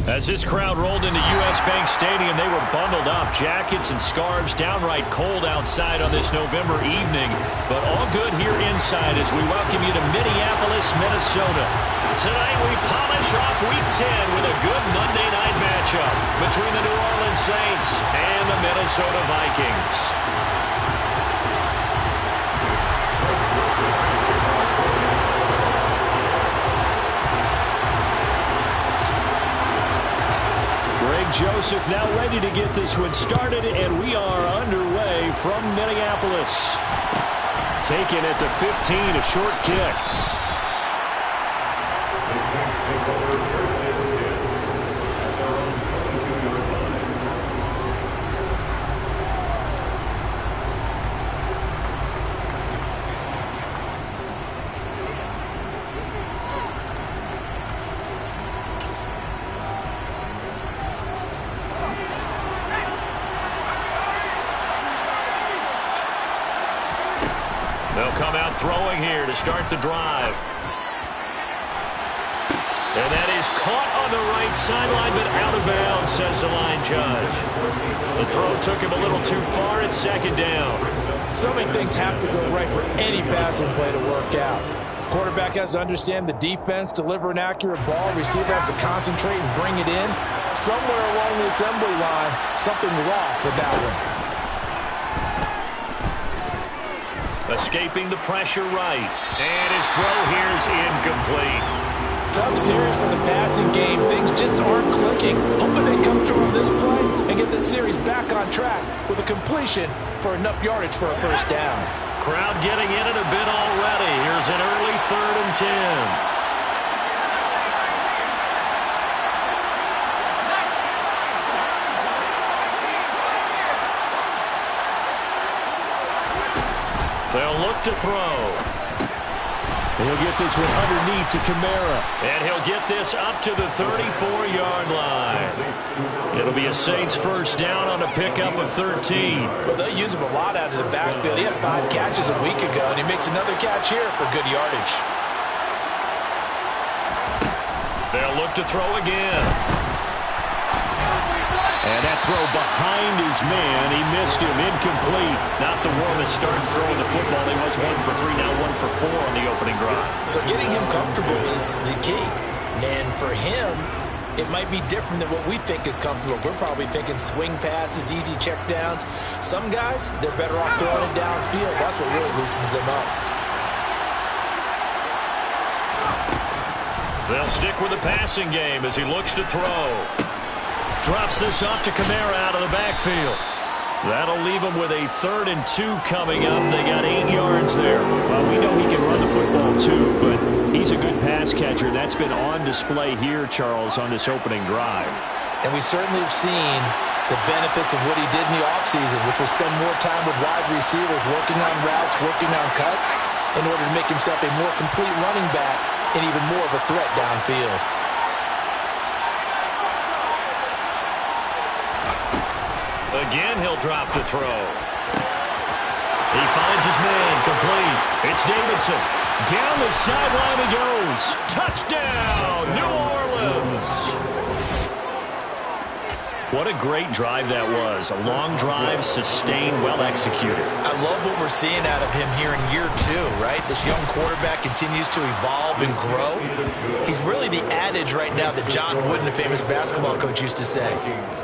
As this crowd rolled into U.S. Bank Stadium, they were bundled up, jackets and scarves, downright cold outside on this November evening. But all good here inside as we welcome you to Minneapolis, Minnesota. Tonight we polish off Week 10 with a good Monday night matchup between the New Orleans Saints and the Minnesota Vikings. Joseph now ready to get this one started, and we are underway from Minneapolis. Taken at the 15, a short kick. The Saints take over first and 10 at their own 22-yard line. They'll come out throwing here to start the drive. And that is caught on the right sideline, but out of bounds, says the line judge. The throw took him a little too far at second down. So many things have to go right for any passing play to work out. Quarterback has to understand the defense, deliver an accurate ball. Receiver has to concentrate and bring it in. Somewhere along the assembly line, something was off with that one. Escaping the pressure right. And his throw here is incomplete. Tough series for the passing game. Things just aren't clicking. Hoping they come through on this play and get this series back on track with a completion for enough yardage for a first down. Crowd getting in it a bit already. Here's an early 3rd and 10. They'll look to throw. He'll get this one underneath to Kamara. And he'll get this up to the 34-yard line. It'll be a Saints first down on a pickup of 13. Well, they'll use him a lot out of the backfield. He had 5 catches a week ago, and he makes another catch here for good yardage. They'll look to throw again. And that throw behind his man. He missed him. Incomplete. Not the warmest starts throwing the football. He was 1 for 3, now 1 for 4 on the opening drive. So getting him comfortable is the key. And for him, it might be different than what we think is comfortable. We're probably thinking swing passes, easy check downs. Some guys, they're better off throwing it downfield. That's what really loosens them up. They'll stick with the passing game as he looks to throw. Drops this off to Kamara out of the backfield. That'll leave him with a 3rd and 2 coming up. They got 8 yards there. Well, we know he can run the football too, but he's a good pass catcher. That's been on display here, Charles, on this opening drive. And we certainly have seen the benefits of what he did in the offseason, which was spend more time with wide receivers, working on routes, working on cuts, in order to make himself a more complete running back and even more of a threat downfield. Again, he'll drop the throw. He finds his man, complete. It's Davidson. Down the sideline he goes. Touchdown, New Orleans. What a great drive that was. A long drive, sustained, well executed. I love what we're seeing out of him here in year 2, right? This young quarterback continues to evolve and grow. He's really the adage right now that John Wooden, the famous basketball coach, used to say.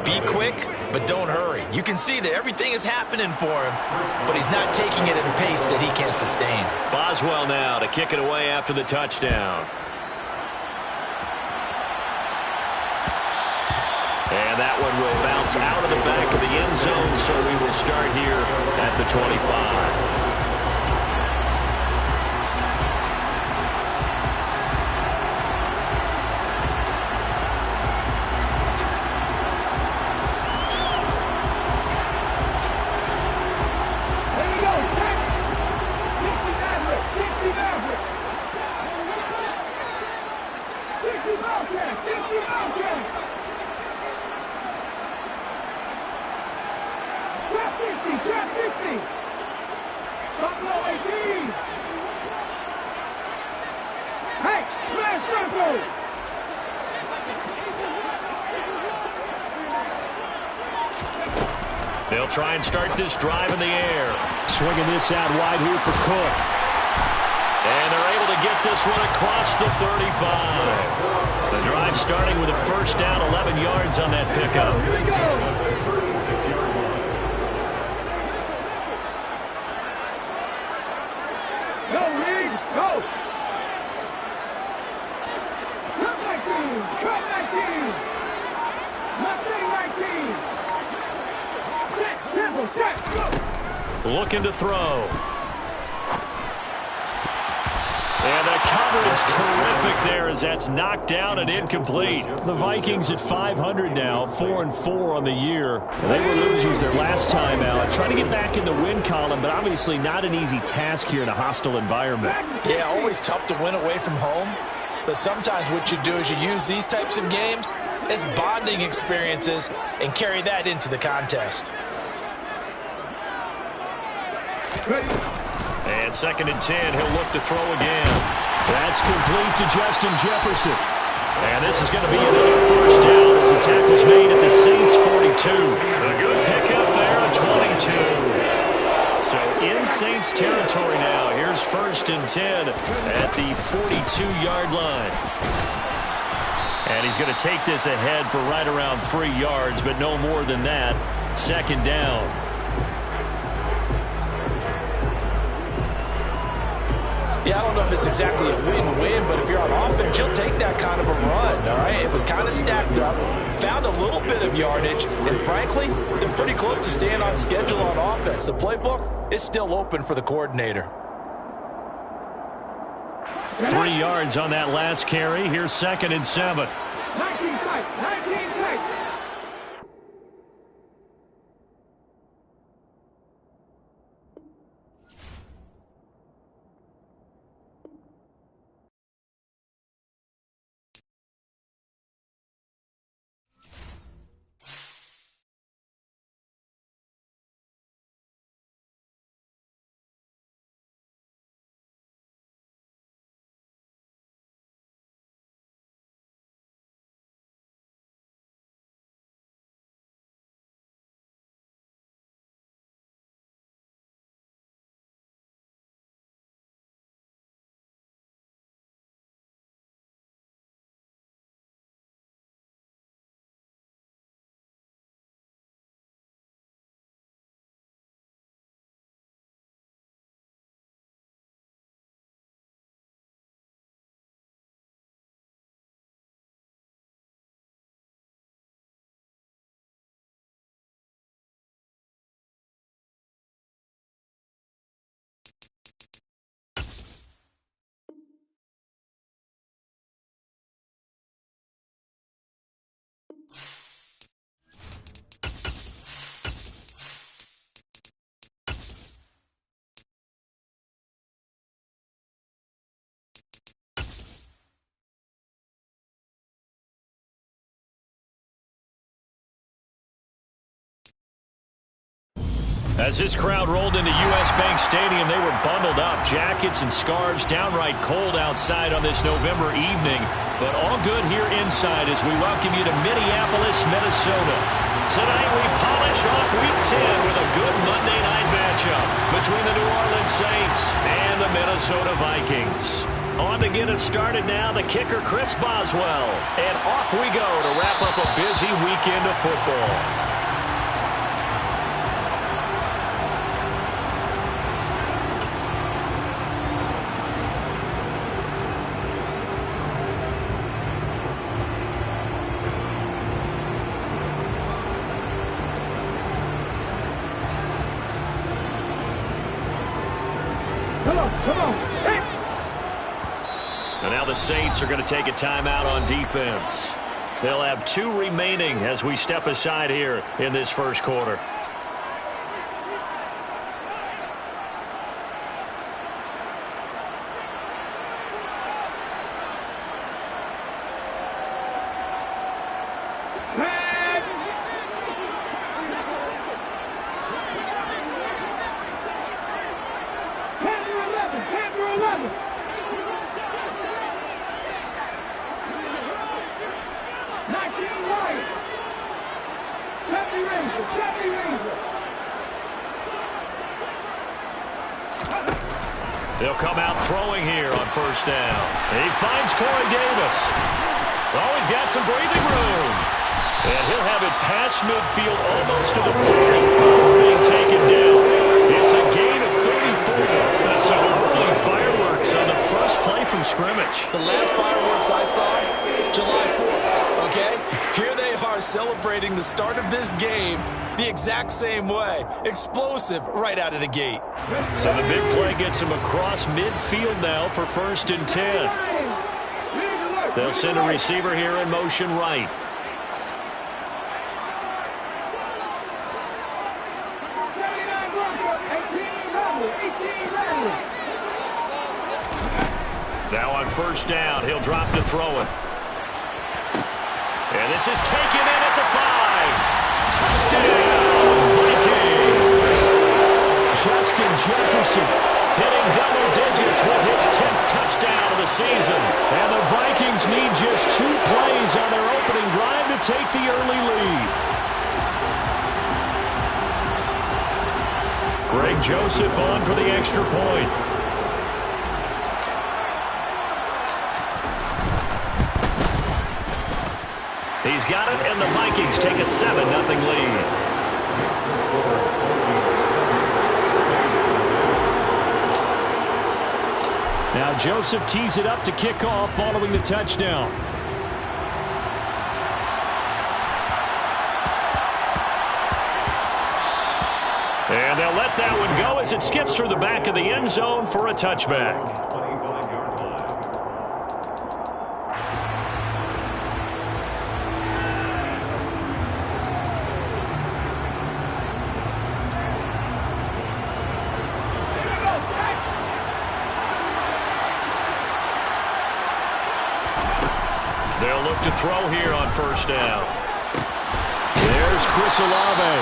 Be quick, but don't hurry. You can see that everything is happening for him, but he's not taking it at a pace that he can't sustain. Boswell now to kick it away after the touchdown. And that one will bounce out of the back of the end zone, so we will start here at the 25. try and start this drive in the air. Swinging this out wide here for Cook. And they're able to get this one across the 35. The drive starting with a first down, 11 yards on that pickup. Here we go. 36-yard line. Go, League, go! Cut my team! Cut my team! Mustang my team! Set, tempo, set, go! Looking to throw. And the coverage terrific there as that's knocked down and incomplete. The Vikings at 500 now, 4-4 on the year. They were losers their last time out. Trying to get back in the win column, but obviously not an easy task here in a hostile environment. Yeah, always tough to win away from home. But sometimes what you do is you use these types of games as bonding experiences and carry that into the contest. And 2nd and 10, he'll look to throw again. That's complete to Justin Jefferson. And this is going to be another first down as the tackle's made at the Saints' 42. A good pickup there at 22. So in Saints territory now. Here's 1st and 10 at the 42-yard line. And he's going to take this ahead for right around 3 yards, but no more than that. 2nd down. Yeah, I don't know if it's exactly a win-win, but if you're on offense, you'll take that kind of a run, all right? It was kind of stacked up, found a little bit of yardage, and frankly, they're pretty close to staying on schedule on offense. The playbook is still open for the coordinator. 3 yards on that last carry. Here's 2nd and 7. 19 fight, 19 fight. As this crowd rolled into U.S. Bank Stadium, they were bundled up, jackets and scarves, downright cold outside on this November evening. But all good here inside as we welcome you to Minneapolis, Minnesota. Tonight we polish off Week 10 with a good Monday night matchup between the New Orleans Saints and the Minnesota Vikings. On to get us started now, the kicker Chris Boswell. And off we go to wrap up a busy weekend of football. And now the Saints are going to take a timeout on defense. They'll have 2 remaining as we step aside here in this first quarter. They'll come out throwing here on first down. He finds Corey Davis. Oh, he's got some breathing room. And he'll have it past midfield almost to the 40 before being taken down. It's a gain of 34. Some early fireworks on the first play from scrimmage. The last fireworks I saw, July 4th, okay? Here they are celebrating the start of this game the exact same way. Explosive right out of the gate. So the big play gets him across midfield now for 1st and 10. They'll send a receiver here in motion right. Now on first down, he'll drop to throw it. And this is taken in at the 5. Touchdown, Vikings! Justin Jefferson hitting double digits with his 10th touchdown of the season. And the Vikings need just 2 plays on their opening drive to take the early lead. Greg Joseph on for the extra point. He's got it, and the Vikings take a 7-0 lead. Now Joseph tees it up to kick off following the touchdown. And they'll let that one go as it skips through the back of the end zone for a touchback. They'll look to throw here on first down. There's Chris Olave.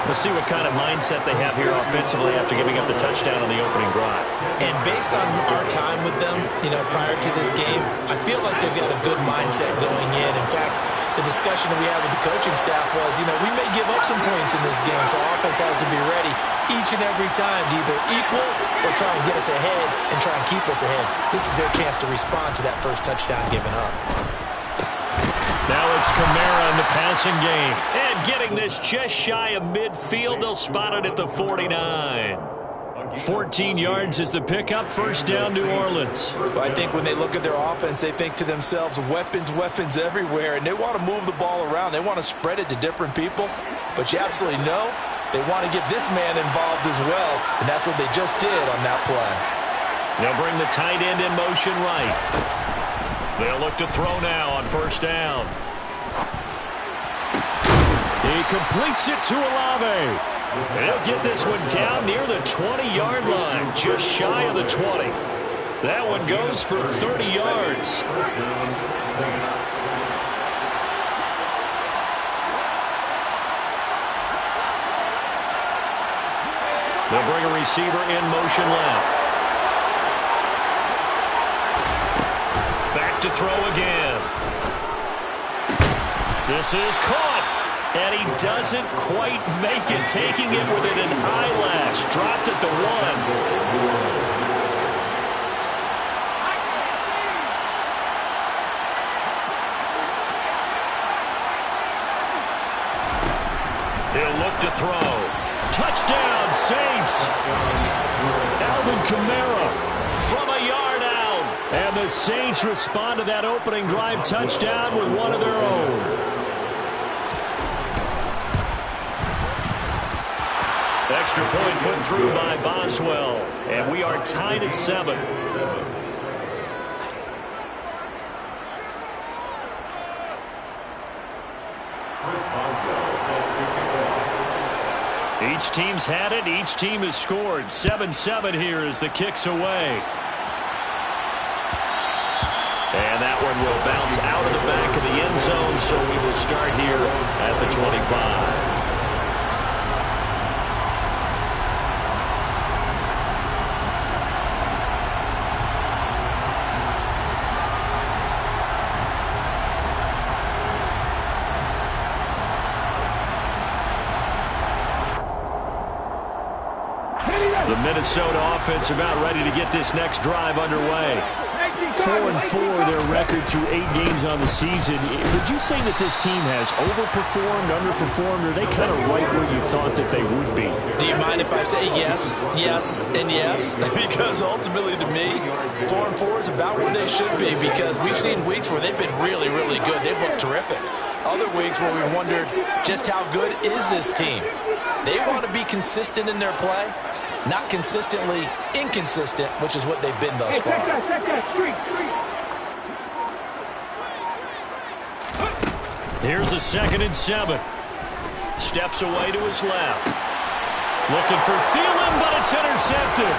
Let's see what kind of mindset they have here offensively after giving up the touchdown on the opening drive. And based on our time with them, prior to this game, I feel like they've got a good mindset going in. In fact, the discussion that we had with the coaching staff was, we may give up some points in this game, so offense has to be ready each and every time to either equal or try and get us ahead and try and keep us ahead. This is their chance to respond to that first touchdown given up. Now it's Kamara in the passing game. And getting this just shy of midfield, they'll spot it at the 49. 14 yards is the pickup. First down, New Orleans. I think when they look at their offense, they think to themselves, weapons everywhere, and they want to move the ball around. They want to spread it to different people. But you absolutely know they want to get this man involved as well, and that's what they just did on that play. They'll bring the tight end in motion right. They'll look to throw now on first down. He completes it to Olave. And he'll get this one down near the 20-yard line, just shy of the 20. That one goes for 30 yards. They'll bring a receiver in motion left. Back to throw again. This is caught. And he doesn't quite make it, taking it within an eyelash. Dropped at the 1. He'll look to throw. Touchdown, Saints. Alvin Kamara from a yard out. And the Saints respond to that opening drive touchdown with one of their own. Extra point put through by Boswell. And we are tied at 7. Each team's had it. Each team has scored. 7-7 here as the kick's away. And that one will bounce out of the back of the end zone, so we will start here at the 25. The Minnesota offense about ready to get this next drive underway. 4-4 their record through 8 games on the season. Would you say that this team has overperformed, underperformed, or are they kind of right where you thought that they would be? Do you mind if I say yes, yes, and yes? Because ultimately to me, 4-4 is about where they should be, because we've seen weeks where they've been really, really good. They've looked terrific. Other weeks where we've wondered just how good is this team. They want to be consistent in their play, not consistently inconsistent, which is what they've been thus far. Here's a 2nd and 7. Steps away to his left. Looking for Thielen, but it's intercepted.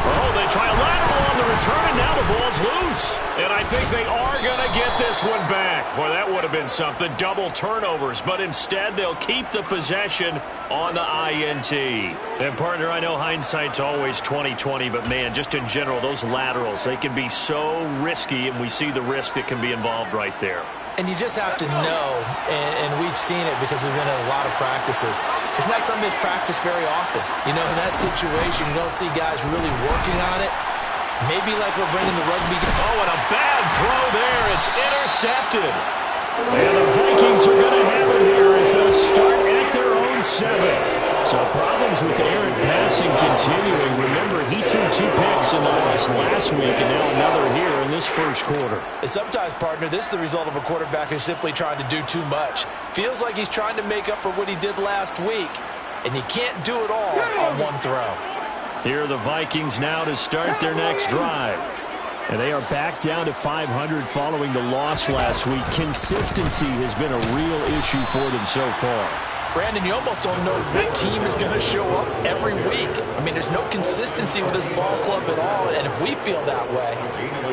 Oh, they try a lateral on the return, and now the ball's loose. And I think they are going to get this one back. Boy, that would have been something. Double turnovers, but instead they'll keep the possession on the INT. And, partner, I know hindsight's always 20/20, but, man, just in general, those laterals, they can be so risky, and we see the risk that can be involved right there. And you just have to know, and we've seen it because we've been at a lot of practices. It's not something that's practiced very often. You know, in that situation, you don't see guys really working on it. Maybe like we're bringing the rugby. Oh, and a bad throw there. It's intercepted. And the Vikings are going to have it here as they'll start at their own 7. So problems with Aaron passing continuing. Remember, he threw 2 picks in the loss last week, and now another here in this first quarter. And sometimes, partner, this is the result of a quarterback who's simply trying to do too much. Feels like he's trying to make up for what he did last week, and you can't do it all on one throw. Here are the Vikings now to start their next drive. And they are back down to 500 following the loss last week. Consistency has been a real issue for them so far. Brandon, you almost don't know what team is going to show up every week. I mean, there's no consistency with this ball club at all, and if we feel that way,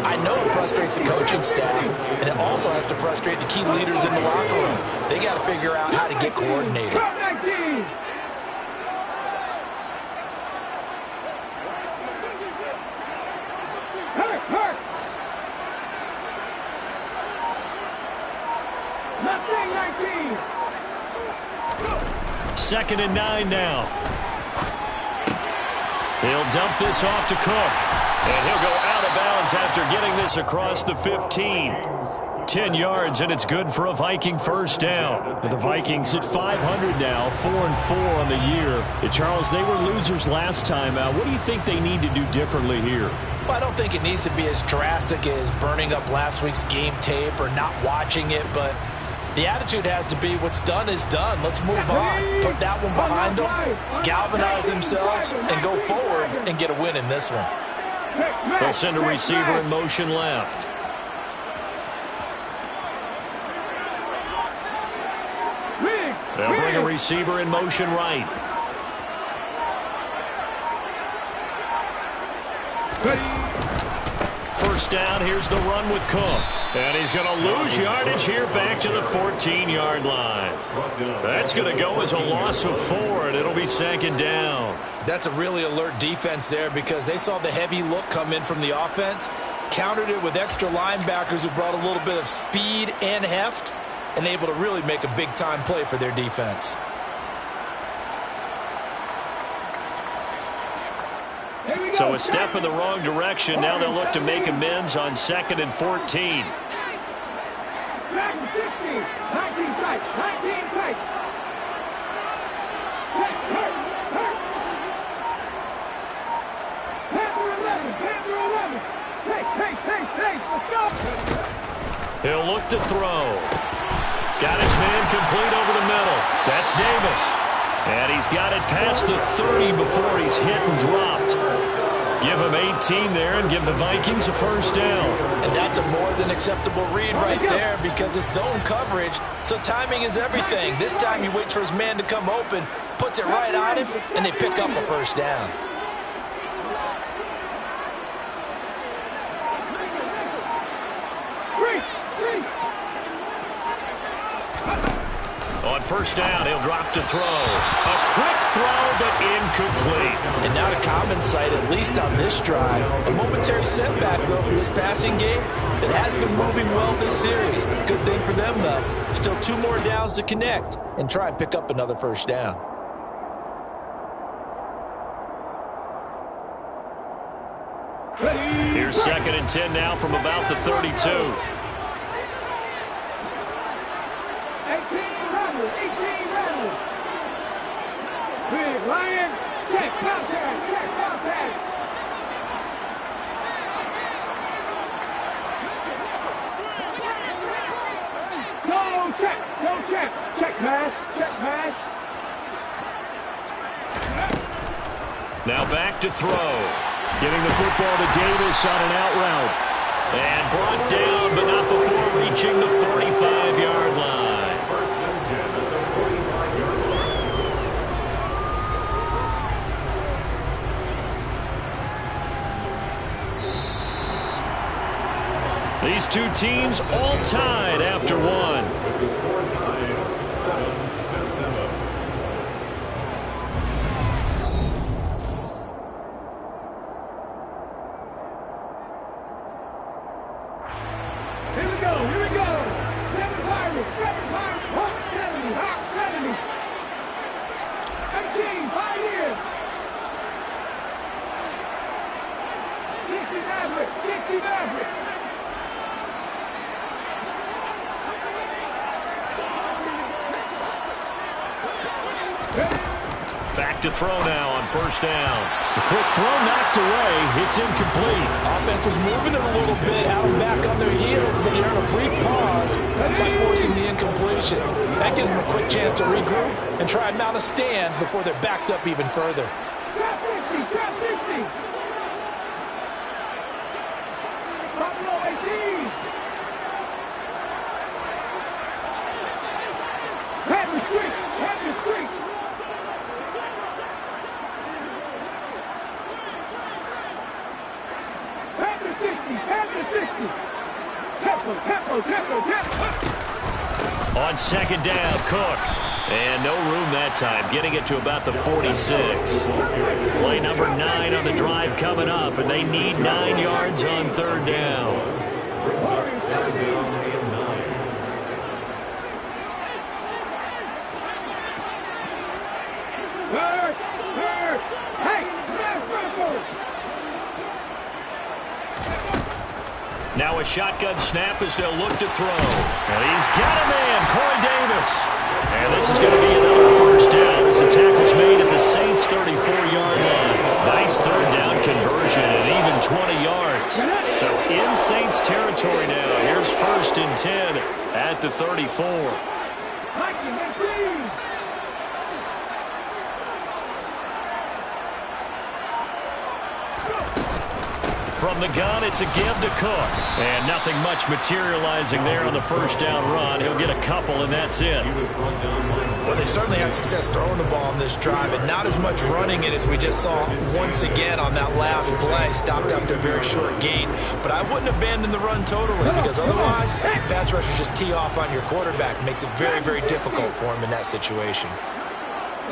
I know it frustrates the coaching staff, and it also has to frustrate the key leaders in the locker room. They got to figure out how to get coordinated. Second and 9 now. He'll dump this off to Cook. And he'll go out of bounds after getting this across the 15. 10 yards, and it's good for a Viking first down. The Vikings at 500 now, 4-4 on the year. And Charles, they were losers last time out. What do you think they need to do differently here? Well, I don't think it needs to be as drastic as burning up last week's game tape or not watching it, but the attitude has to be what's done is done. Let's move on. Put that one behind them, galvanize themselves, and go forward and get a win in this one. They'll send a receiver in motion left. They'll bring a receiver in motion right. First down, here's the run with Cook. And he's going to lose yardage here back to the 14-yard line. That's going to go as a loss of 4, and it'll be second down. That's a really alert defense there because they saw the heavy look come in from the offense, countered it with extra linebackers who brought a little bit of speed and heft, and able to really make a big-time play for their defense. So a step in the wrong direction. Now they'll look to make amends on 2nd and 14. 11. He'll look to throw. Got his man complete over the middle. That's Davis. And he's got it past the 30 before he's hit and dropped. Give him 18 there and give the Vikings a first down. And that's a more than acceptable read right there because it's zone coverage, so timing is everything. This time he waits for his man to come open, puts it right on him, and they pick up a first down. On first down, he'll drop to throw. A quick throw, but incomplete. And not a common sight, at least on this drive. A momentary setback, though, for this passing game that has been moving well this series. Good thing for them, though. Still 2 more downs to connect and try and pick up another first down. Here's 2nd and 10 now from about the 32. 18 runners. Big Lion, check contact. Go check pass. Now back to throw. Giving the football to Davis on an out route. And brought down, but not before reaching the 45-yard line. 1st and 10 at the 45-yard line. These two teams all tied after one. With the score tied 7-7. Here we go. Seven Pirates, Hawk 70. 18, 5 years. 60 Maverick. Back to throw now on 1st down. The quick throw knocked away. It's incomplete. Offense was moving it a little bit, had them back on their heels, but you earn a brief pause by forcing the incompletion. That gives them a quick chance to regroup and try and mount a stand before they're backed up even further. Trap 50. Buffalo 18. Have the streak. Have the 60. Tempo. On 2nd down, Cook. And no room that time, getting it to about the 46. Play number 9 on the drive coming up, and they need 9 yards on 3rd down. Brings up 3rd down and 9. Hurt. Hey, Now a shotgun snap as they'll look to throw. And he's got a man, Corey Davis. And this is going to be another 1st down as the tackle's made at the Saints' 34-yard line. Nice 3rd down conversion and even 20 yards. So in Saints territory now. Here's 1st and 10 at the 34. From the gun, it's a give to Cook. And nothing much materializing there on the 1st down run. He'll get a couple, and that's it. Well, they certainly had success throwing the ball on this drive, and not as much running it as we just saw once again on that last play. Stopped after a very short gain. But I wouldn't abandon the run totally, because otherwise, pass rushers just tee off on your quarterback. Makes it very, very difficult for him in that situation.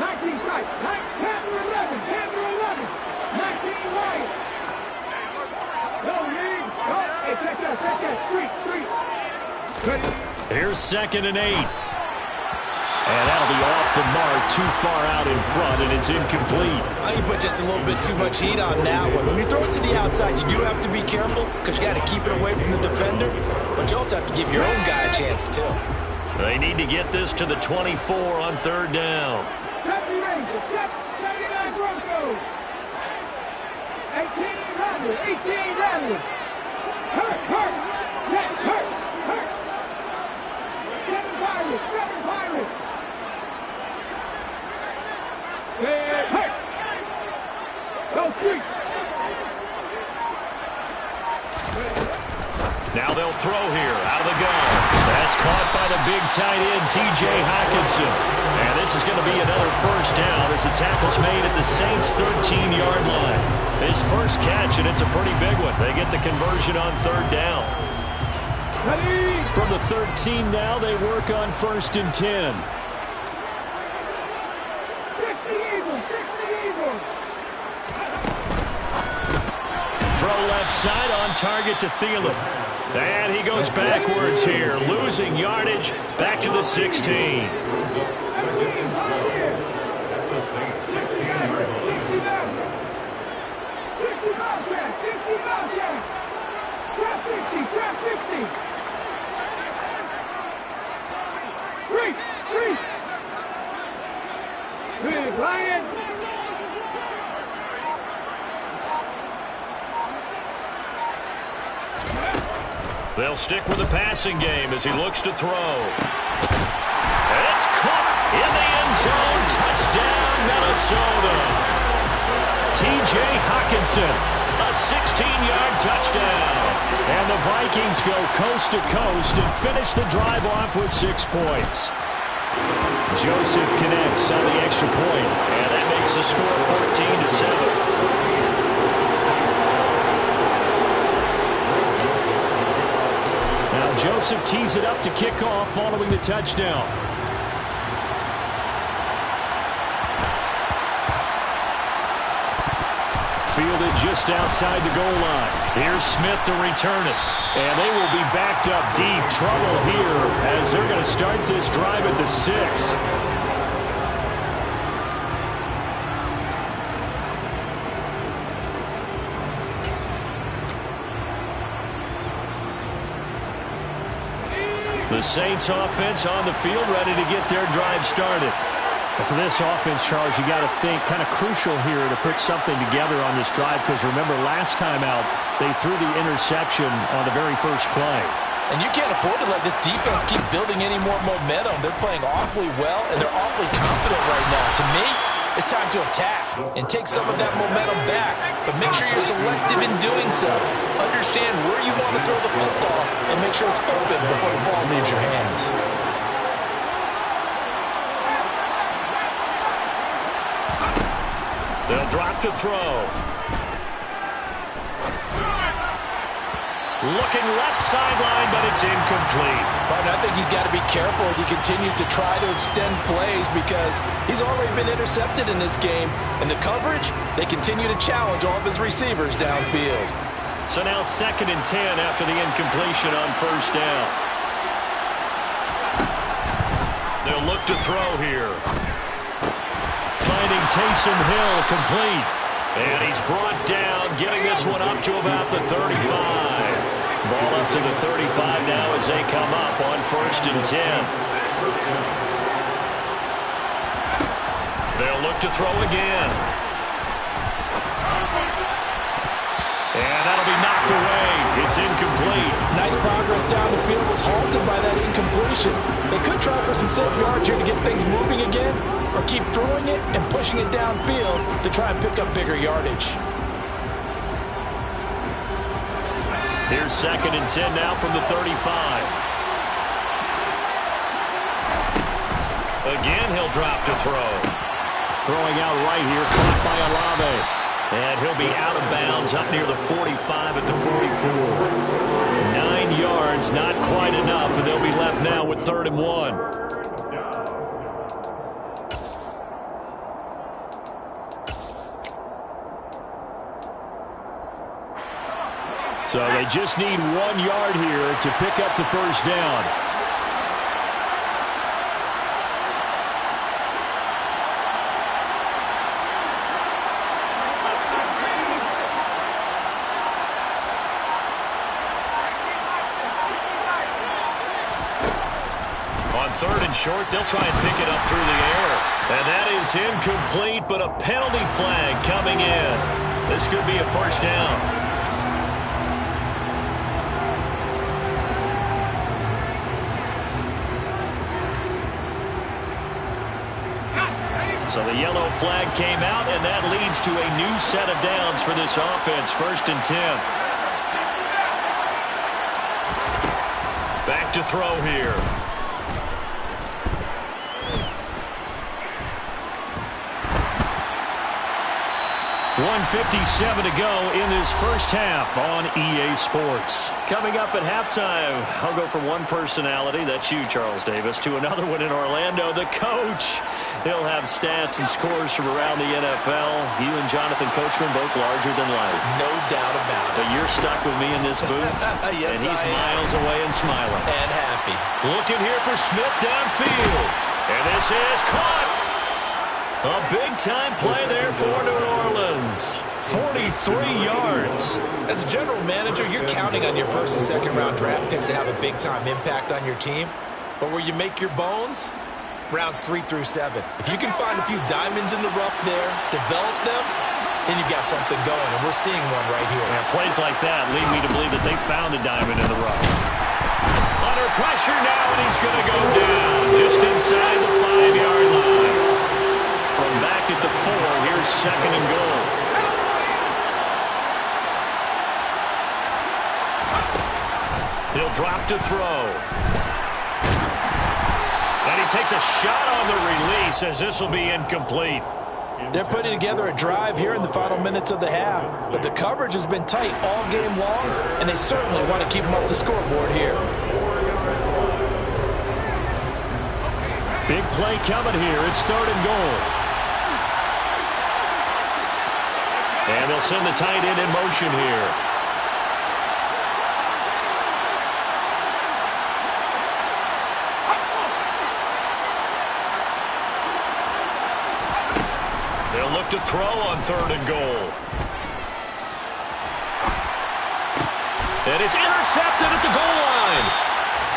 19 strike. 11. 19 right. Here's 2nd and 8. And that'll be off the mark, too far out in front, and it's incomplete. I think you put just a little bit too much heat on that one. When you throw it to the outside, you do have to be careful because you got to keep it away from the defender, but you also have to give your own guy a chance, too. They need to get this to the 24 on 3rd down. 79 Broncos. 18 Rattlers. Hurt. 7 Pirates. Hurt. Go Streets. Now they'll throw here, out of the gun. That's caught by the big tight end, T.J. Hockenson. And this is going to be another 1st down as the tackle's made at the Saints' 13-yard line. His first catch, and it's a pretty big one. They get the conversion on 3rd down. From the 13 now, they work on 1st and 10. 60 Eagles. Throw left side on target to Thielen. And he goes backwards here, losing yardage back to the 16. 2nd and 12 at the Saints' 16-yard line. 60 Bobcats. They'll stick with the passing game as he looks to throw. It's caught in the end zone. Touchdown, Minnesota. T.J. Hockenson, a 16-yard touchdown. And the Vikings go coast to coast and finish the drive off with 6 points. Joseph connects on the extra point, and that makes the score 14-7. Now Joseph tees it up to kick off following the touchdown. Fielded just outside the goal line. Here's Smith to return it. And they will be backed up deep. Trouble here as they're going to start this drive at the 6. The Saints offense on the field ready to get their drive started. For this offense, Charles, you got to think kind of crucial here to put something together on this drive, because remember last time out they threw the interception on the very first play. And you can't afford to let this defense keep building any more momentum. They're playing awfully well, and they're awfully confident right now. To me, it's time to attack and take some of that momentum back. But make sure you're selective in doing so. Understand where you want to throw the football and make sure it's open before the ball leaves your hands. They'll drop to throw. Looking left sideline, but it's incomplete. But I think he's got to be careful as he continues to try to extend plays, because he's already been intercepted in this game. And the coverage, they continue to challenge all of his receivers downfield. So now 2nd and 10 after the incompletion on first down. They'll look to throw here. Finding Taysom Hill complete. And he's brought down, getting this one up to about the 35. Ball up to the 35 now as they come up on 1st and 10. They'll look to throw again. And that'll be knocked away. It's incomplete. Nice progress down the field, was halted by that incompletion. They could try for some safe yards here to get things moving again, or keep throwing it and pushing it downfield to try and pick up bigger yardage. Here's 2nd and 10 now from the 35. Again, he'll drop to throw. Throwing out right here, caught by Olave. And he'll be out of bounds up near the 45 at the 44. 9 yards, not quite enough, and they'll be left now with 3rd and 1. So they just need 1 yard here to pick up the first down. On 3rd and short, they'll try and pick it up through the air. And that is incomplete, but a penalty flag coming in. This could be a first down. So the yellow flag came out, and that leads to a new set of downs for this offense. 1st and 10. Back to throw here. 1:57 to go in this first half on EA Sports. Coming up at halftime, I'll go from one personality, that's you, Charles Davis, to another one in Orlando, the coach. He'll have stats and scores from around the NFL. You and Jonathan Coachman both larger than life. No doubt about it. But you're stuck with me in this booth. Yes, and he's miles away and smiling. And happy. Looking here for Smith downfield. And this is caught. A big-time play there for New Orleans. 43 yards. As a general manager, you're counting on your first and second round draft picks to have a big-time impact on your team. But where you make your bones, rounds 3 through 7. If you can find a few diamonds in the rough there, develop them, then you've got something going, and we're seeing one right here. Yeah, plays like that lead me to believe that they found a diamond in the rough. Under pressure now, and he's going to go down just inside the 5-yard line. From back at the 4, here's 2nd and goal. He'll drop to throw. And he takes a shot on the release as this will be incomplete. They're putting together a drive here in the final minutes of the half, but the coverage has been tight all game long, and they certainly want to keep them off the scoreboard here. Big play coming here. It's 3rd and goal. And they'll send the tight end in motion here. They'll look to throw on 3rd and goal. And it's intercepted at the goal line.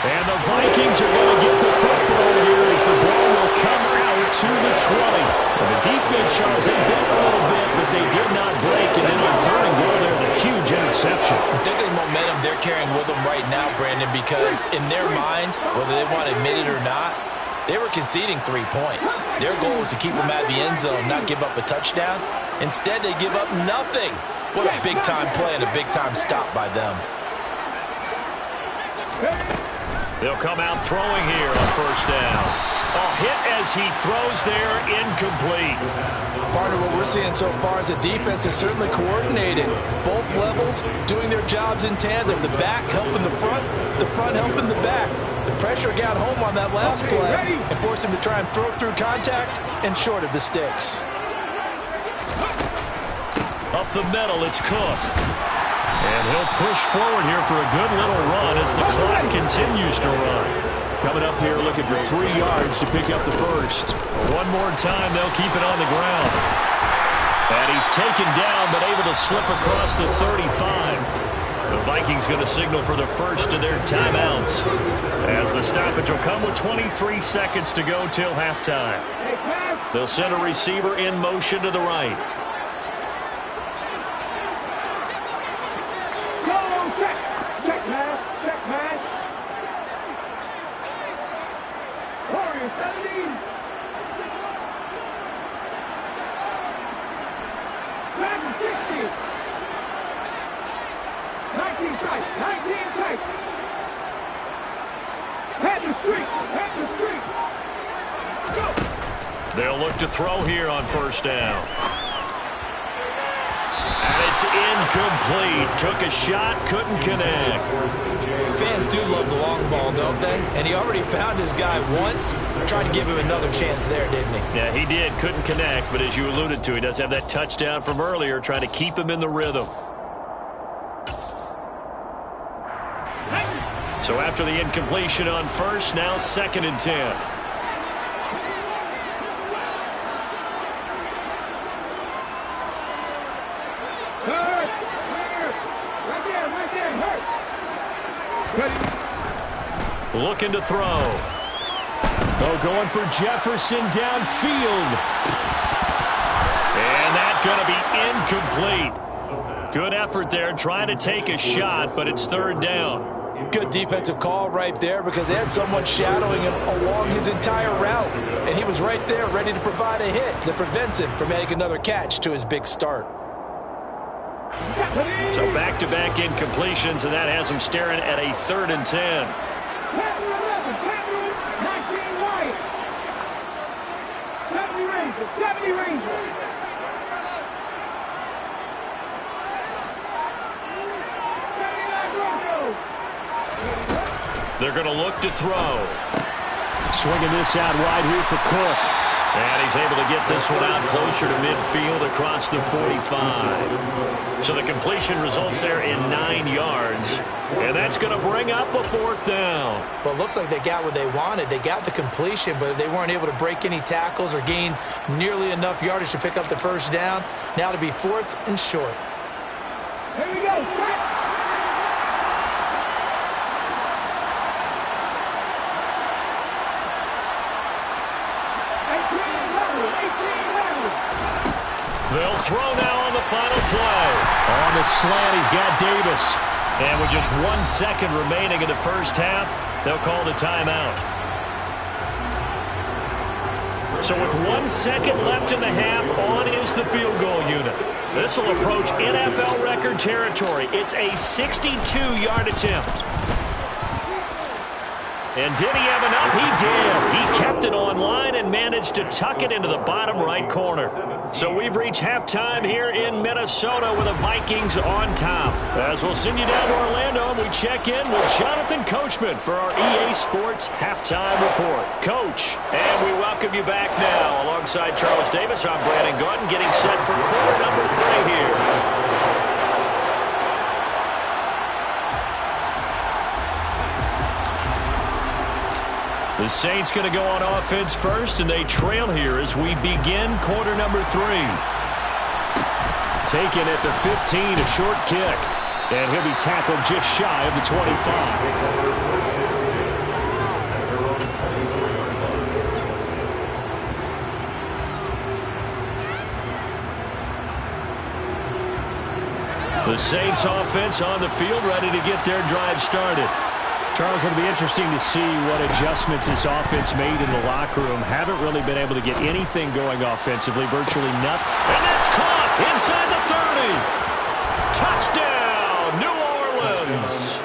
And the Vikings are going to get the football here as the ball will come out to the 20. And the defense, Charles, they bent a little bit, but they did not break. And then on 3rd and goal, there's a huge interception. I think the momentum they're carrying with them right now, Brandon, because in their mind, whether they want to admit it or not, they were conceding 3 points. Their goal was to keep them out of the end zone, not give up a touchdown. Instead, they give up nothing. What a big-time play and a big-time stop by them. They'll come out throwing here on 1st down. A hit as he throws there, incomplete. Partner, what we're seeing so far is the defense is certainly coordinated. Both levels doing their jobs in tandem. The back helping the front helping the back. The pressure got home on that last play and forced him to try and throw through contact and short of the sticks. Up the middle, it's Cook. And he'll push forward here for a good little run as the clock continues to run. Coming up here looking for 3 yards to pick up the first. One more time, they'll keep it on the ground. And he's taken down, but able to slip across the 35. The Vikings going to signal for the first of their timeouts, as the stoppage will come with 23 seconds to go till halftime. They'll send a receiver in motion to the right. Check, man. Check, man. Warrior 70. 60. 19 tight. 19 tight. Head the street. Head the street. Go. They'll look to throw here on 1st down. And it's incomplete. Took a shot, couldn't connect. Fans do love the long ball, don't they? And he already found his guy once. Tried to give him another chance there, didn't he? Yeah, he did. Couldn't connect, but as you alluded to, he does have that touchdown from earlier, trying to keep him in the rhythm. So after the incompletion on 1st, now 2nd and 10. Looking to throw. Oh, going for Jefferson downfield. And that's going to be incomplete. Good effort there, trying to take a shot, but it's 3rd down. Good defensive call right there because they had someone shadowing him along his entire route. And he was right there ready to provide a hit that prevents him from making another catch to his big start. So back-to-back incompletions, and that has him staring at a 3rd and 10. 19 Wyatt. 70 Rangers. 70 Rangers. They're going to look to throw. Swinging this out wide here for Cook. And he's able to get this one out closer to midfield across the 45. So the completion results there in 9 yards. And that's going to bring up a 4th down. Well, it looks like they got what they wanted. They got the completion, but they weren't able to break any tackles or gain nearly enough yardage to pick up the 1st down. Now to be 4th and short. Here we go. They'll throw now on the final play. On the slant, he's got Davis. And with just 1 second remaining in the first half, they'll call the timeout. So with 1 second left in the half, on is the field goal unit. This will approach NFL record territory. It's a 62-yard attempt. And did he have enough? He did. He kept it on line and managed to tuck it into the bottom right corner. So we've reached halftime here in Minnesota with the Vikings on top. As we'll send you down to Orlando, and we check in with Jonathan Coachman for our EA Sports Halftime Report. Coach, and we welcome you back now. Alongside Charles Davis, I'm Brandon Gordon, getting set for quarter number 3 here. The Saints going to go on offense first, and they trail here as we begin quarter number 3. Taken at the 15, a short kick. And he'll be tackled just shy of the 25. The Saints offense on the field, ready to get their drive started. Charles, it'll be interesting to see what adjustments this offense made in the locker room. Haven't really been able to get anything going offensively, virtually nothing. And that's caught inside the 30. Touchdown, New Orleans.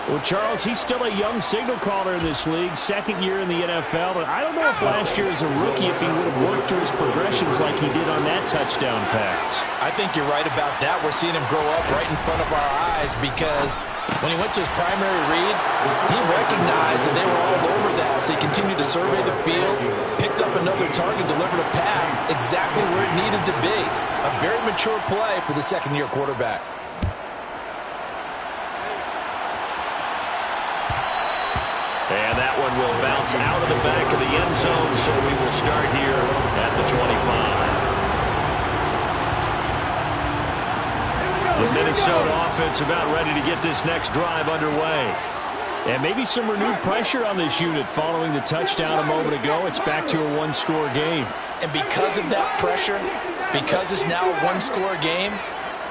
Well, Charles, he's still a young signal caller in this league, second year in the NFL. And I don't know if last year as a rookie, if he would have worked through his progressions like he did on that touchdown pass. I think you're right about that. We're seeing him grow up right in front of our eyes because when he went to his primary read, he recognized that they were all over that. So he continued to survey the field, picked up another target, delivered a pass exactly where it needed to be. A very mature play for the second-year quarterback. And that one will bounce out of the back of the end zone, so we will start here at the 25. The Minnesota offense about ready to get this next drive underway. And maybe some renewed pressure on this unit following the touchdown a moment ago. It's back to a one-score game. And because of that pressure, because it's now a one-score game,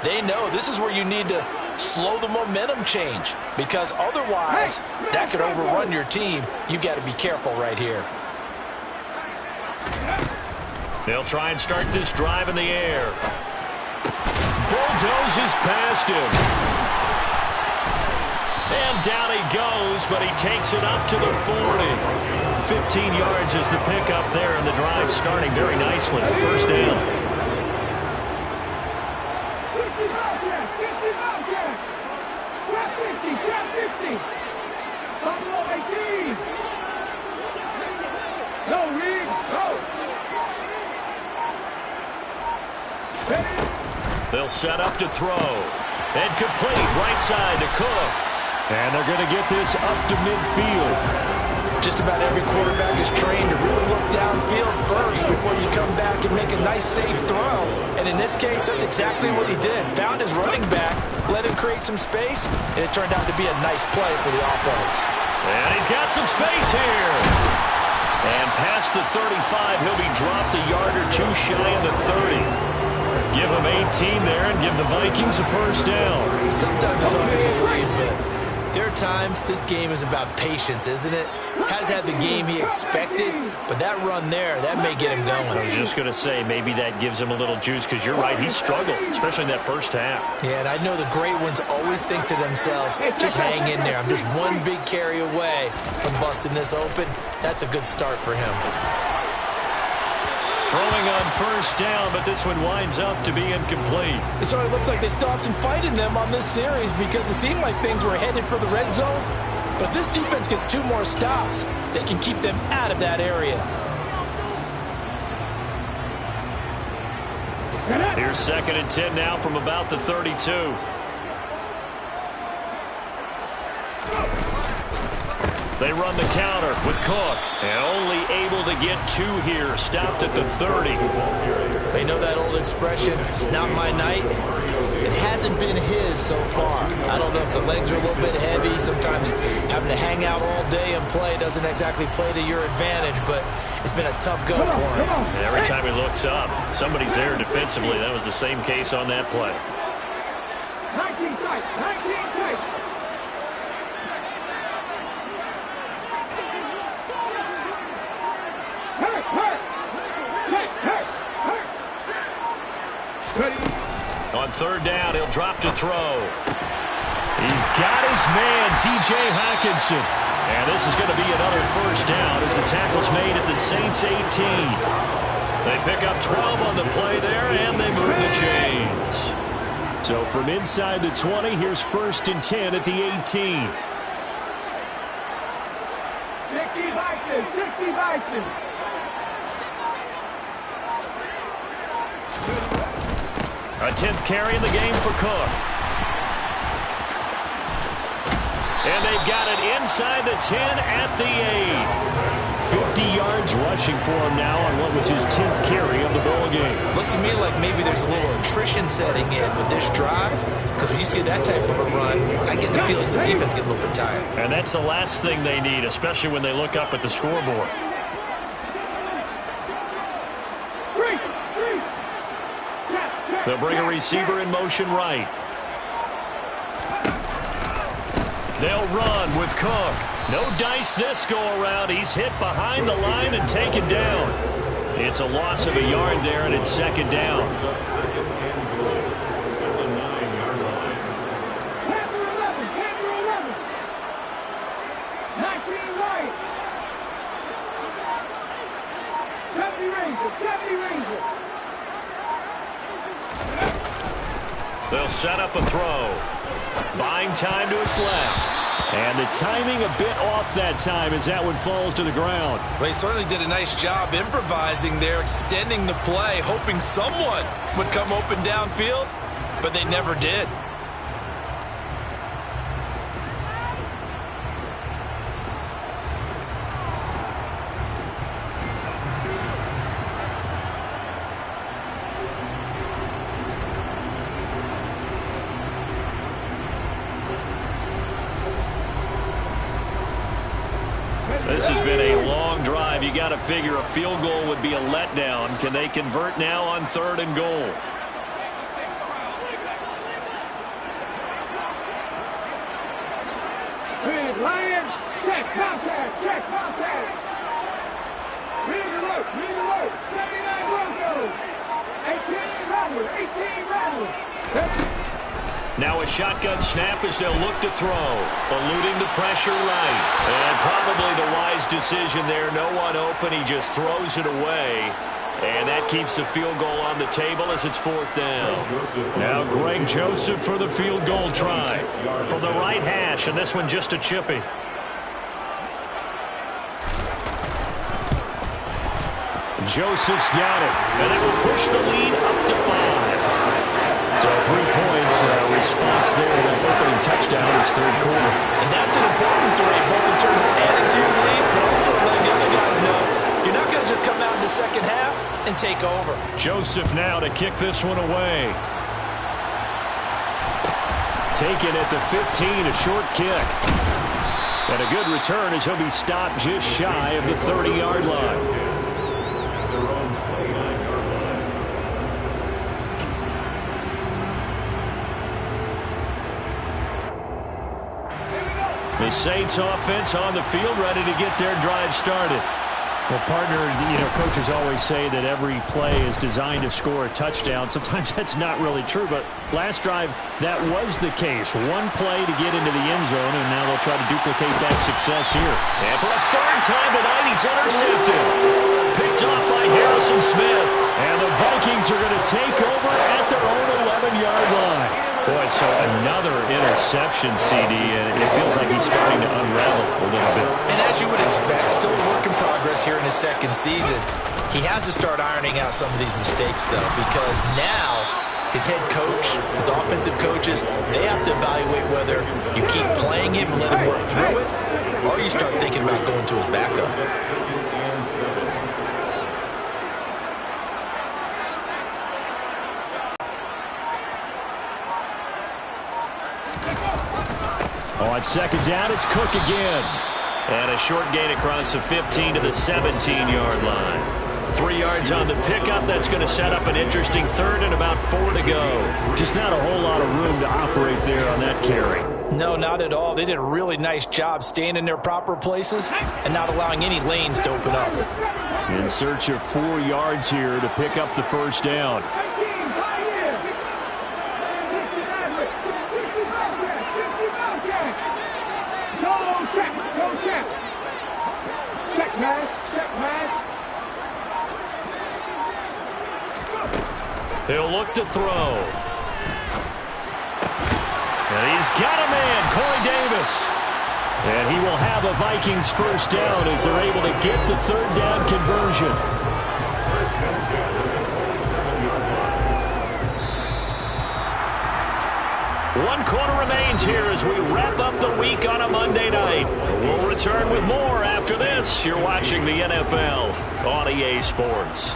they know this is where you need to slow the momentum change, because otherwise that could overrun your team. You've got to be careful right here. They'll try and start this drive in the air. Bulldozes past him. And down he goes, but he takes it up to the 40. 15 yards is the pickup there, and the drive starting very nicely. First down. They'll set up to throw. And complete right side to Cook. And they're going to get this up to midfield. Just about every quarterback is trained to really look downfield first before you come back and make a nice, safe throw. And in this case, that's exactly what he did. Found his running back, let him create some space, and it turned out to be a nice play for the offense. And he's got some space here. And past the 35, he'll be dropped a yard or two shy of the 30. Give him 18 there and give the Vikings a first down. Sometimes it's hard to believe, but there are times this game is about patience, isn't it? Has had the game he expected, but that run there, that may get him going. I was just going to say, maybe that gives him a little juice, because you're right, he struggled, especially in that first half. Yeah, and I know the great ones always think to themselves, just hang in there. I'm just one big carry away from busting this open. That's a good start for him. Throwing on first down, but this one winds up to be incomplete. It sort of looks like they still have some fight in them on this series, because it seemed like things were headed for the red zone. But if this defense gets 2 more stops, they can keep them out of that area. Here's 2nd and 10 now from about the 32. They run the counter with Cook. And only able to get 2 here. Stopped at the 30. They know that old expression, it's not my night. It hasn't been his so far. I don't know if the legs are a little bit heavy. Sometimes having to hang out all day and play doesn't exactly play to your advantage, but it's been a tough go for him. And every time he looks up, somebody's there defensively. That was the same case on that play. 19 tight, 19 tight. Hurt, hurt. Hurt, hurt. Ready. On 3rd down, he'll drop to throw. He's got his man, T.J. Hockenson. And this is going to be another 1st down as the tackle's made at the Saints 18. They pick up 12 on the play there, and they move the chains. So from inside the 20, here's 1st and 10 at the 18. 60 Vikings, 60 Vikings. A 10th carry in the game for Cook. And they've got it inside the 10 at the 8. 50 yards rushing for him now on what was his 10th carry of the ball game. Looks to me like maybe there's a little attrition setting in with this drive, because when you see that type of a run, I get the feeling the defense gets a little bit tired. And that's the last thing they need, especially when they look up at the scoreboard. They'll bring a receiver in motion right. They'll run with Cook. No dice this go-around. He's hit behind the line and taken down. It's a loss of a yard there, and it's 2nd down. Second and goal at the 9-yard line. 19 right. 70 Rangers, 70 Rangers. They'll set up a throw. Buying time to his left. And the timing a bit off that time as that one falls to the ground. Well, he certainly did a nice job improvising there, extending the play, hoping someone would come open downfield, but they never did. This has been a long drive. You got to figure a field goal would be a letdown. Can they convert now on 3rd and goal? Lions, check contact, check contact. Read alert, 79 Broncos. 18 Rattler, 18 Rattler. Now a shotgun snap as they'll look to throw. Eluding the pressure right. And probably the wise decision there. No one open. He just throws it away. And that keeps the field goal on the table as it's 4th down. Now Greg Joseph for the field goal try. From the right hash, and this one just a chippy. Joseph's got it. And that will push the lead up to 5. So 3 points, response there. That opening touchdown is 3rd quarter. And that's an important three, both in terms of attitude lead, but also letting the other guys know you're not going to just come out in the second half and take over. Joseph now to kick this one away. Taken at the 15, a short kick. And a good return as he'll be stopped just shy of the 30-yard line. The Saints offense on the field, ready to get their drive started. Well, partner, coaches always say that every play is designed to score a touchdown. Sometimes that's not really true, but last drive, that was the case. One play to get into the end zone, and now they'll try to duplicate that success here. And for a 3rd time tonight, he's intercepted. Picked off by Harrison Smith. And the Vikings are going to take over at their own 11-yard line. Boy, so another interception, CD, and it feels like he's starting to unravel a little bit. And as you would expect, still a work in progress here in his 2nd season. He has to start ironing out some of these mistakes, though, because now his head coach, his offensive coaches, they have to evaluate whether you keep playing him and let him work through it, or you start thinking about going to his backup. Second and 7. On second down, it's Cook again. And a short gain across the 15 to the 17-yard line. 3 yards on the pickup. That's going to set up an interesting third and about 4 to go. Just not a whole lot of room to operate there on that carry. No, not at all. They did a really nice job staying in their proper places and not allowing any lanes to open up. In search of 4 yards here to pick up the first down. He'll look to throw. And he's got a man, Corey Davis. And he will have a Vikings first down as they're able to get the third down conversion. First and 10 at the 27-yard line. 1 quarter remains here as we wrap up the week on a Monday night. We'll return with more after this. You're watching the NFL on EA Sports.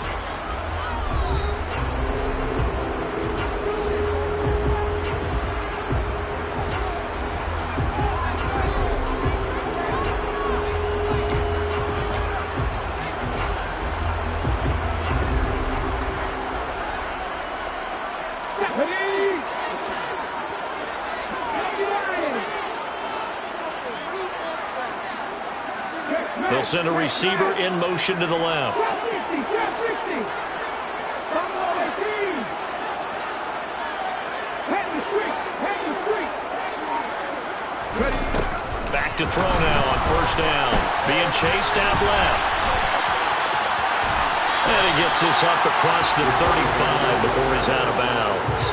They'll send a receiver in motion to the left. Back to throw now on first down. Being chased out left. And he gets this up across the 35 before he's out of bounds.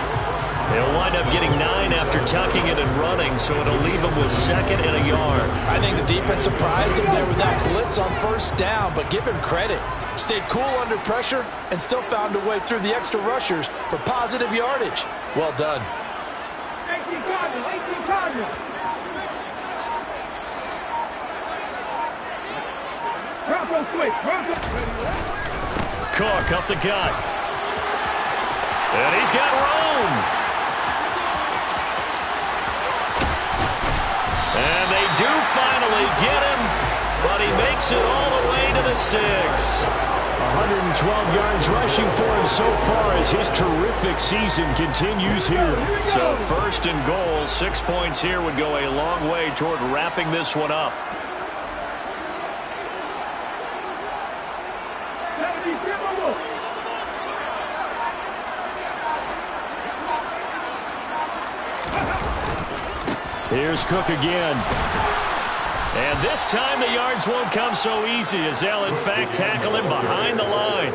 He'll wind up getting 9 after tucking it and running, so it'll leave him with 2nd and a yard. I think the defense surprised him there with that blitz on first down, but give him credit. Stayed cool under pressure and still found a way through the extra rushers for positive yardage. Well done. 18 Cardinals, 18 Cardinals. Bronco switch, Bronco. Cook up the gut. And he's got room. And they do finally get him, but he makes it all the way to the 6. 112 yards rushing for him so far as his terrific season continues here. So 1st and goal, 6 points here would go a long way toward wrapping this one up. Here's Cook again. And this time the yards won't come so easy as they'll in fact tackle him behind the line.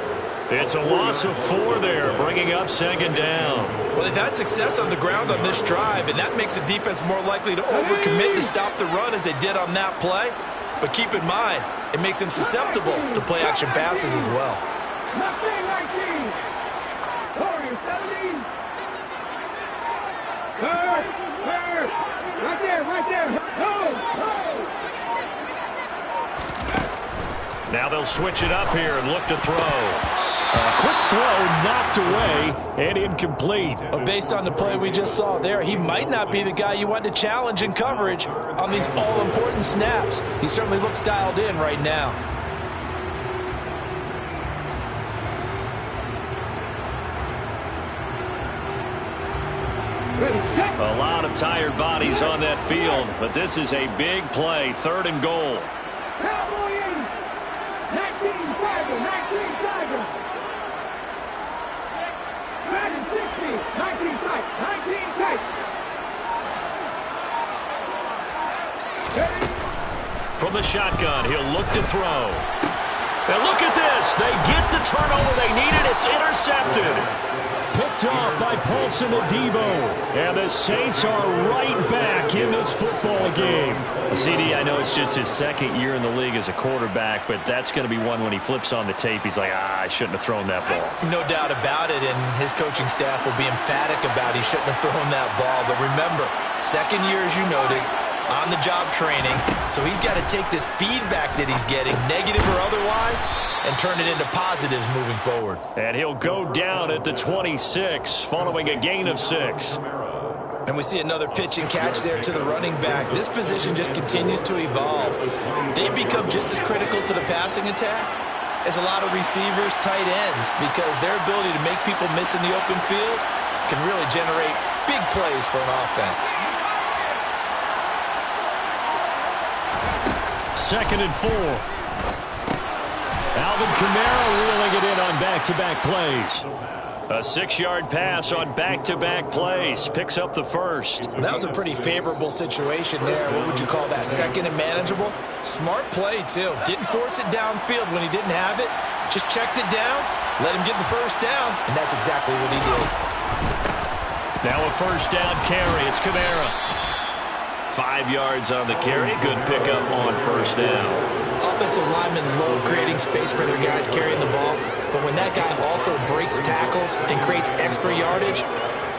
It's a loss of 4 there, bringing up 2nd down. Well, they've had success on the ground on this drive, and that makes the defense more likely to overcommit to stop the run as they did on that play. But keep in mind, it makes them susceptible to play-action passes as well. Right there, right there. Now they'll switch it up here and look to throw. A quick throw knocked away and incomplete. But based on the play we just saw there, he might not be the guy you want to challenge in coverage on these all-important snaps. He certainly looks dialed in right now. A lot of tired bodies on that field, but this is a big play, 3rd and goal. Cowboys, 19 Tigers, 19 Tigers. 60, 19 Tigers, 19 Tigers. From the shotgun, he'll look to throw. And look at this. They get the turnover they needed. It's intercepted. Picked off by Paulson Adebo. And the Saints are right back in this football game. CD, I know it's just his 2nd year in the league as a quarterback, but that's going to be one when he flips on the tape. He's like, I shouldn't have thrown that ball. No doubt about it, and his coaching staff will be emphatic about he shouldn't have thrown that ball. But remember, 2nd year, as you noted, on-the-job training. So he's got to take this feedback that he's getting, negative or otherwise, and turn it into positives moving forward. And he'll go down at the 26 following a gain of 6. And we see another pitch and catch there to the running back. This position just continues to evolve. They become just as critical to the passing attack as a lot of receivers, tight ends, because their ability to make people miss in the open field can really generate big plays for an offense. 2nd and 4. Alvin Kamara reeling it in on back-to-back plays. A 6-yard pass on back-to-back plays. Picks up the first. That was a pretty favorable situation there. What would you call that? 2nd and manageable? Smart play, too. Didn't force it downfield when he didn't have it. Just checked it down, let him get the first down, and that's exactly what he did. Now a first down carry. It's Kamara. 5 yards on the carry. Good pickup on first down. Offensive linemen love creating space for their guys carrying the ball, but when that guy also breaks tackles and creates extra yardage,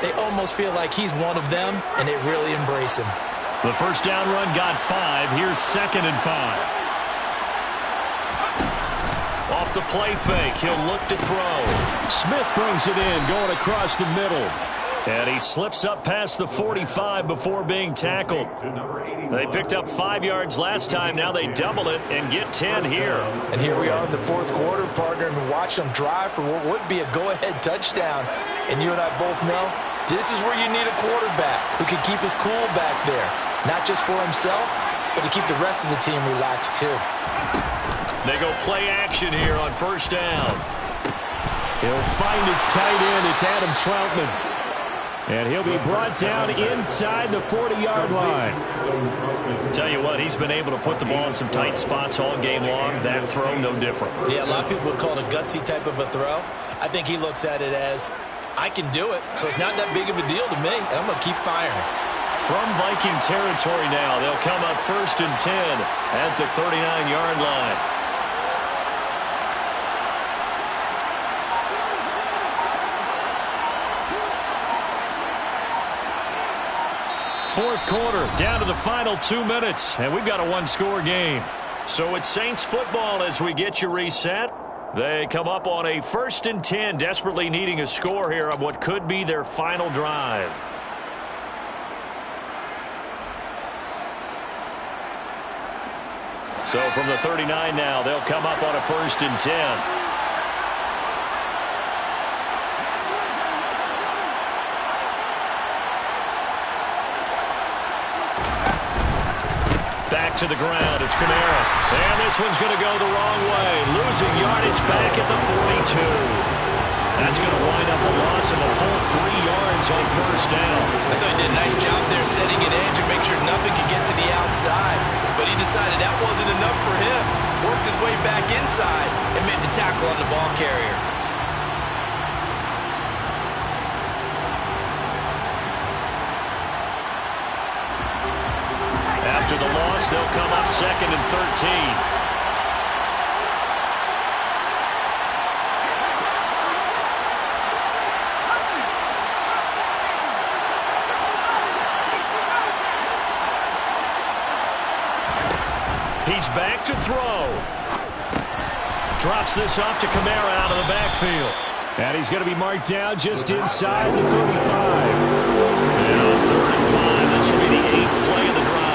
they almost feel like he's one of them, and they really embrace him. The first down run got 5. Here's 2nd and 5. Off the play fake, he'll look to throw. Smith brings it in, going across the middle. And he slips up past the 45 before being tackled. They picked up 5 yards last time. Now they double it and get 10 here. And here we are in the 4th quarter, partner, and watch them drive for what would be a go-ahead touchdown. And you and I both know this is where you need a quarterback who can keep his cool back there. Not just for himself, but to keep the rest of the team relaxed too. They go play action here on first down. He'll find his tight end. It's Adam Troutman. And he'll be brought down inside the 40-yard line. Tell you what, he's been able to put the ball in some tight spots all game long. That throw, no different. Yeah, a lot of people would call it a gutsy type of a throw. I think he looks at it as, I can do it, so it's not that big of a deal to me, and I'm going to keep firing. From Viking territory now, they'll come up 1st and 10 at the 39-yard line. 4th quarter, down to the final 2 minutes, and we've got a 1-score game. So it's Saints football as we get you reset. They come up on a 1st and 10, desperately needing a score here on what could be their final drive. So from the 39 now, they'll come up on a 1st and 10. To the ground, it's Kamara. And this one's going to go the wrong way. Losing yardage back at the 42. That's going to wind up a loss of a full 3 yards on first down. I thought he did a nice job there setting an edge and make sure nothing could get to the outside. But he decided that wasn't enough for him. Worked his way back inside and made the tackle on the ball carrier. After the loss, they'll come up 2nd and 13. He's back to throw. Drops this off to Kamara out of the backfield. And he's going to be marked down just inside the 35. And on 3rd and 5, this will be the 8th play of the drive.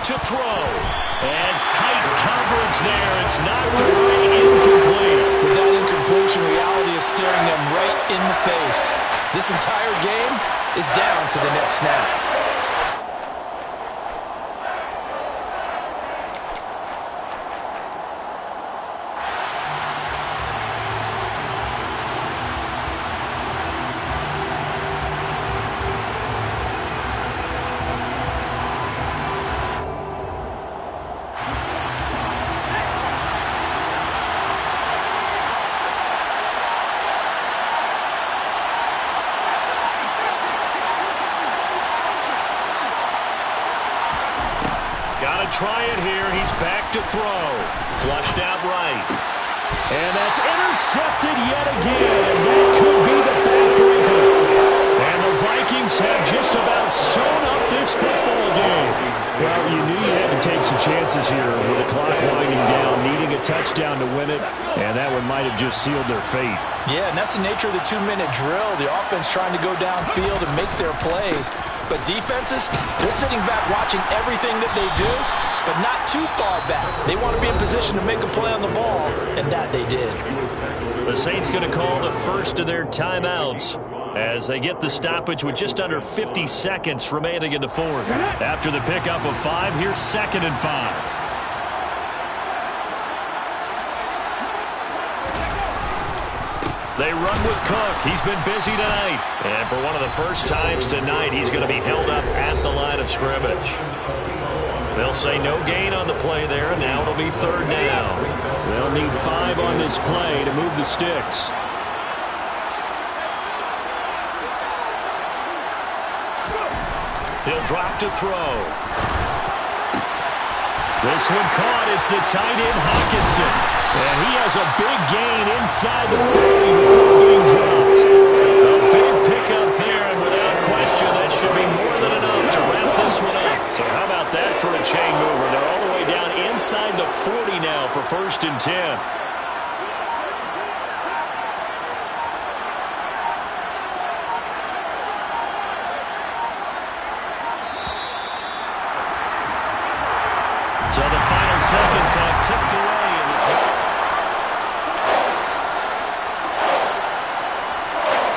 To throw, and tight coverage there. It's knocked away, incomplete. With that incompletion, reality is staring them right in the face. This entire game is down to the next snap. Try it here. He's back to throw. Flushed out right. And that's intercepted yet again. That could be the shown up this football game. Well, you knew you had to take some chances here with the clock winding down, needing a touchdown to win it, and that one might have just sealed their fate. Yeah, and that's the nature of the 2-minute drill. The offense trying to go downfield and make their plays. But defenses, they're sitting back watching everything that they do, but not too far back. They want to be in position to make a play on the ball, and that they did. The Saints going to call the first of their timeouts as they get the stoppage with just under 50 seconds remaining in the fourth. After the pickup of 5, here's 2nd and 5. They run with Cook. He's been busy tonight. And for one of the first times tonight, he's going to be held up at the line of scrimmage. They'll say no gain on the play there, and now it'll be 3rd down. They'll need 5 on this play to move the sticks. He'll drop to throw. This one caught. It's the tight end, Hawkinson. And he has a big gain inside the 40 before being dropped. A big pickup there, and without question, that should be more than enough to wrap this one up. So how about that for a chain mover? They're all the way down inside the 40 now for 1st and 10.